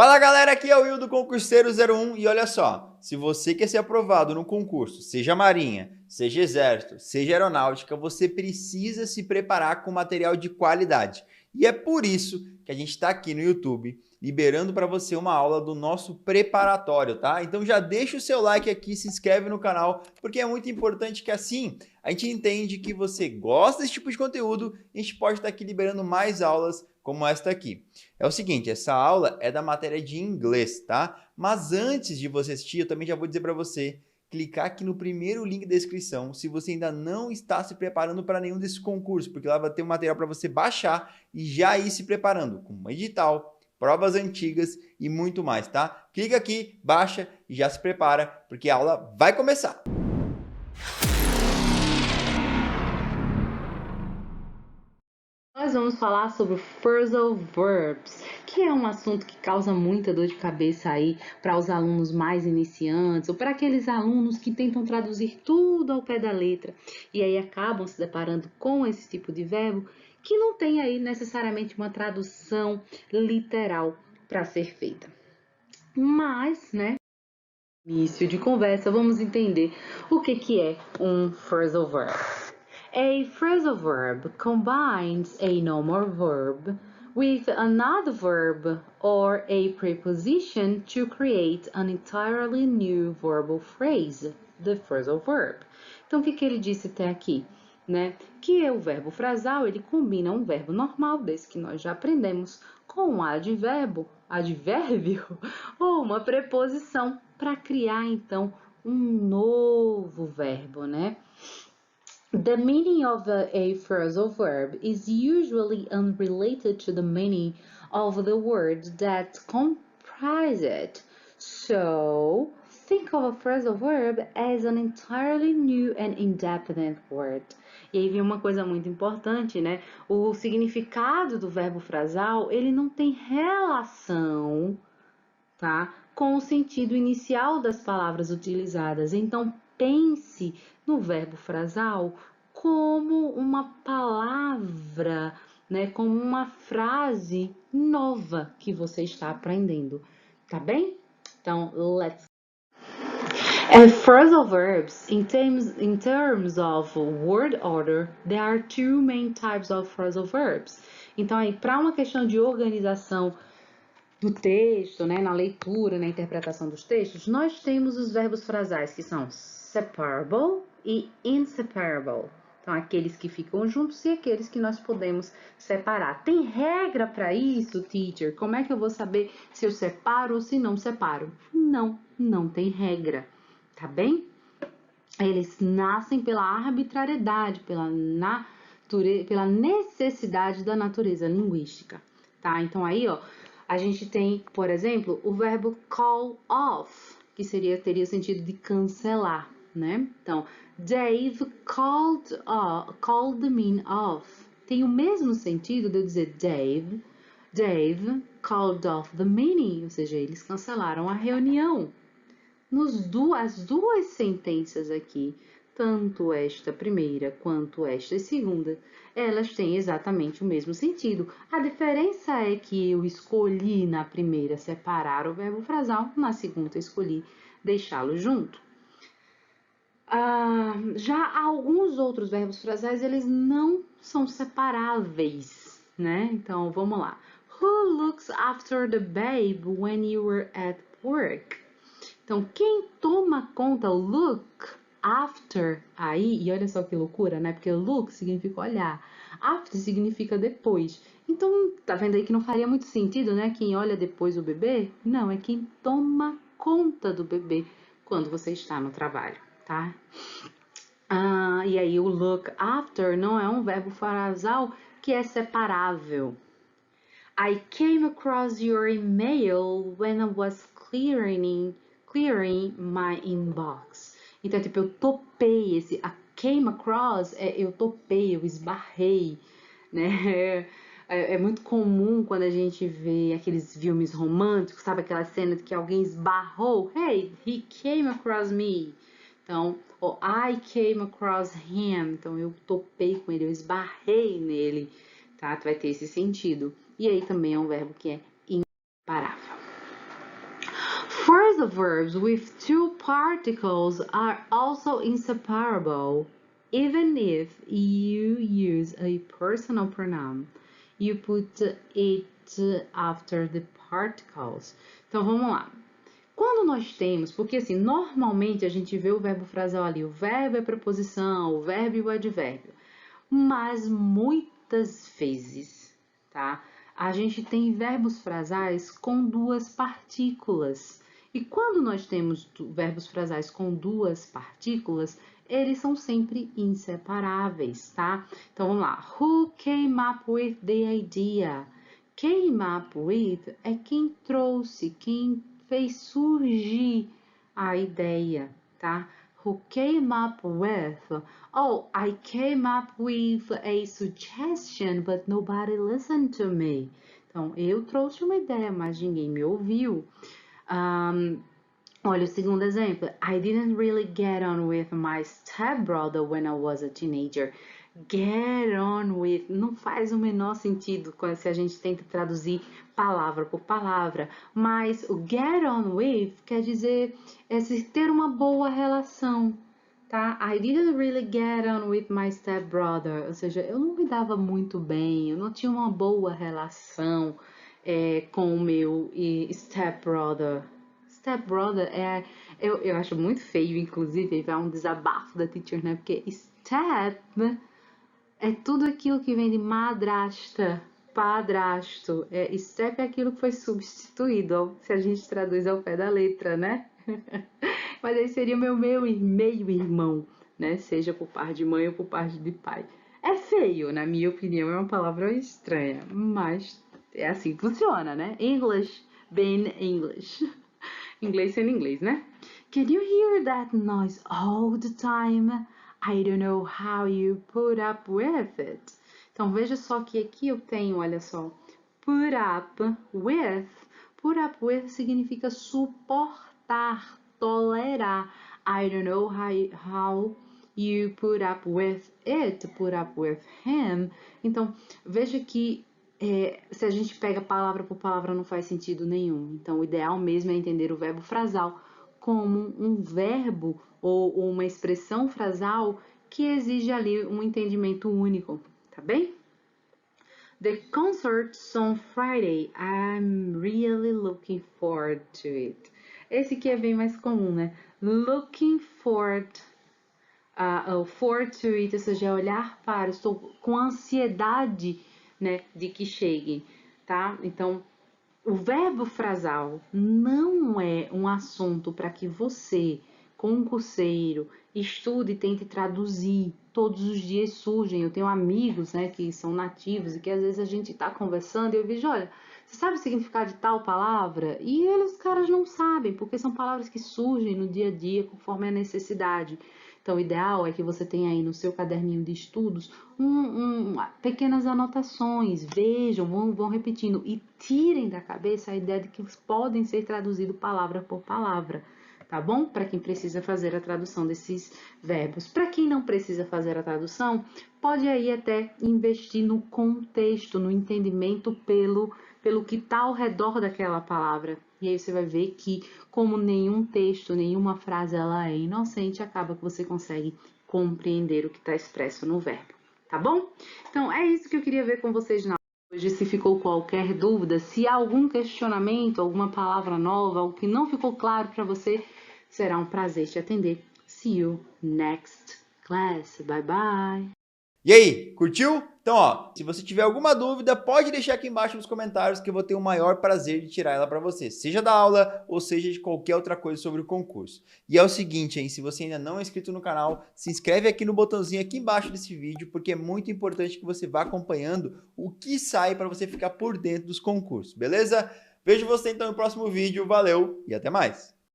Fala galera, aqui é o Will do Concurseiro 01 e olha só, se você quer ser aprovado no concurso, seja Marinha, seja Exército, seja Aeronáutica, você precisa se preparar com material de qualidade. E é por isso que a gente está aqui no YouTube liberando para você uma aula do nosso preparatório, tá? Então já deixa o seu like aqui, se inscreve no canal, porque é muito importante que assim a gente entende que você gosta desse tipo de conteúdo e a gente pode estar aqui liberando mais aulas como esta aqui. É o seguinte, essa aula é da matéria de inglês, tá? Mas antes de você assistir, eu também já vou dizer para você clicar aqui no primeiro link da descrição se você ainda não está se preparando para nenhum desses concursos, porque lá vai ter um material para você baixar e já ir se preparando com um edital, provas antigas e muito mais, tá? Clica aqui, baixa e já se prepara, porque a aula vai começar! Nós vamos falar sobre o Phrasal Verbs, que é um assunto que causa muita dor de cabeça aí para os alunos mais iniciantes ou para aqueles alunos que tentam traduzir tudo ao pé da letra e aí acabam se deparando com esse tipo de verbo que não tem aí necessariamente uma tradução literal para ser feita. Mas, né, início de conversa, vamos entender o que é um Phrasal Verb. A phrasal verb combines a normal verb with another verb or a preposition to create an entirely new verbal phrase, the phrasal verb. Então, o que ele disse até aqui? Né? Que o verbo frasal, ele combina um verbo normal, desse que nós já aprendemos, com um advérbio ou uma preposição para criar, então, um novo verbo, né? The meaning of a phrasal verb is usually unrelated to the meaning of the word that comprise it. So, think of a phrasal verb as an entirely new and independent word. E aí vem uma coisa muito importante, né? O significado do verbo frasal, ele não tem relação, tá, com o sentido inicial das palavras utilizadas. Então, pense no verbo frasal como uma palavra, né, como uma frase nova que você está aprendendo, tá bem? Então, let's phrasal verbs, in terms of word order, there are two main types of phrasal verbs. Então, aí, para uma questão de organização do texto, né, na leitura, na interpretação dos textos, nós temos os verbos frasais que são separable e inseparable. Então, aqueles que ficam juntos e aqueles que nós podemos separar. Tem regra para isso, teacher? Como é que eu vou saber se eu separo ou se não separo? Não tem regra, tá bem? Eles nascem pela arbitrariedade, pela necessidade da natureza linguística, tá? Então, aí, ó, a gente tem, por exemplo, o verbo call off, que teria o sentido de cancelar, né? Então, Dave called the meeting off. Tem o mesmo sentido de eu dizer Dave called off the meeting, ou seja, eles cancelaram a reunião. As duas sentenças aqui, tanto esta primeira quanto esta segunda, elas têm exatamente o mesmo sentido. A diferença é que eu escolhi na primeira separar o verbo frasal, na segunda escolhi deixá-lo junto. Já alguns outros verbos frasais, eles não são separáveis, né? Então, vamos lá. Who looks after the babe when you were at work? Então, quem toma conta, look after, aí, e olha só que loucura, né? Porque look significa olhar, after significa depois. Então, tá vendo aí que não faria muito sentido, né? Quem olha depois o bebê? Não, é quem toma conta do bebê quando você está no trabalho, tá? E aí o look after não é um verbo frasal que é separável. I came across your email when I was clearing my inbox. Então, tipo, eu topei esse, a came across, eu topei, eu esbarrei, né? É muito comum quando a gente vê aqueles filmes românticos, sabe? Aquela cena de que alguém esbarrou. Hey, he came across me. Então, I came across him. Então, eu topei com ele, eu esbarrei nele, tá? Vai ter esse sentido. E aí também é um verbo que é imparável. Phrasal verbs with two particles are also inseparable, even if you use a personal pronoun. You put it after the particles. Então, vamos lá. Quando nós temos, porque assim, normalmente a gente vê o verbo frasal ali, o verbo é preposição, o verbo e o advérbio. Mas muitas vezes, tá? A gente tem verbos frasais com duas partículas. E quando nós temos verbos frasais com duas partículas, eles são sempre inseparáveis, tá? Então, vamos lá. Who came up with the idea? Came up with é quem trouxe, quem fez surgir a ideia, tá? Who came up with? Oh, I came up with a suggestion, but nobody listened to me. Então, eu trouxe uma ideia, mas ninguém me ouviu. Olha o segundo exemplo. I didn't really get on with my stepbrother when I was a teenager. Get on with não faz o menor sentido se a gente tenta traduzir palavra por palavra, mas o get on with quer dizer ter uma boa relação, tá? I didn't really get on with my stepbrother, ou seja, eu não me dava muito bem, eu não tinha uma boa relação com o meu stepbrother. Stepbrother eu acho muito feio, inclusive, é um desabafo da teacher, né? Porque step é tudo aquilo que vem de madrasta, padrasto. Step é aquilo que foi substituído, ó, se a gente traduz ao pé da letra, né? Mas aí seria o meu meio-irmão, né? Seja por parte de mãe ou por parte de pai. É feio, na minha opinião, é uma palavra estranha, mas é assim que funciona, né? English, being English. Inglês sendo inglês, né? Can you hear that noise all the time? I don't know how you put up with it. Então, veja só que aqui eu tenho, olha só, put up with. Put up with significa suportar, tolerar. I don't know how you put up with it, put up with him. Então, veja que se a gente pega palavra por palavra não faz sentido nenhum. Então, o ideal mesmo é entender o verbo frasal como um verbo ou uma expressão frasal que exige ali um entendimento único, tá bem? The concert's on Friday. I'm really looking forward to it. Esse aqui é bem mais comum, né? Looking forward to it, ou seja, olhar para, estou com ansiedade, né, de que chegue, tá? Então, o verbo frasal não é um assunto para que você, concurseiro, estude e tente traduzir. Todos os dias surgem. Eu tenho amigos, né, que são nativos e que às vezes a gente está conversando e eu vejo, olha, você sabe o significado de tal palavra? E os caras não sabem, porque são palavras que surgem no dia a dia conforme a necessidade. Então, o ideal é que você tenha aí no seu caderninho de estudos pequenas anotações, vejam, vão repetindo e tirem da cabeça a ideia de que podem ser traduzidos palavra por palavra, tá bom? Para quem precisa fazer a tradução desses verbos. Para quem não precisa fazer a tradução, pode aí até investir no contexto, no entendimento pelo que está ao redor daquela palavra. E aí você vai ver que, como nenhum texto, nenhuma frase ela é inocente, acaba que você consegue compreender o que está expresso no verbo, tá bom? Então, é isso que eu queria ver com vocês na aula hoje. Se ficou qualquer dúvida, se há algum questionamento, alguma palavra nova, algo que não ficou claro para você, será um prazer te atender. See you next class. Bye, bye! E aí, curtiu? Então, ó, se você tiver alguma dúvida, pode deixar aqui embaixo nos comentários que eu vou ter o maior prazer de tirar ela para você, seja da aula ou seja de qualquer outra coisa sobre o concurso. E é o seguinte, hein, se você ainda não é inscrito no canal, se inscreve aqui no botãozinho aqui embaixo desse vídeo, porque é muito importante que você vá acompanhando o que sai para você ficar por dentro dos concursos, beleza? Vejo você então no próximo vídeo, valeu e até mais!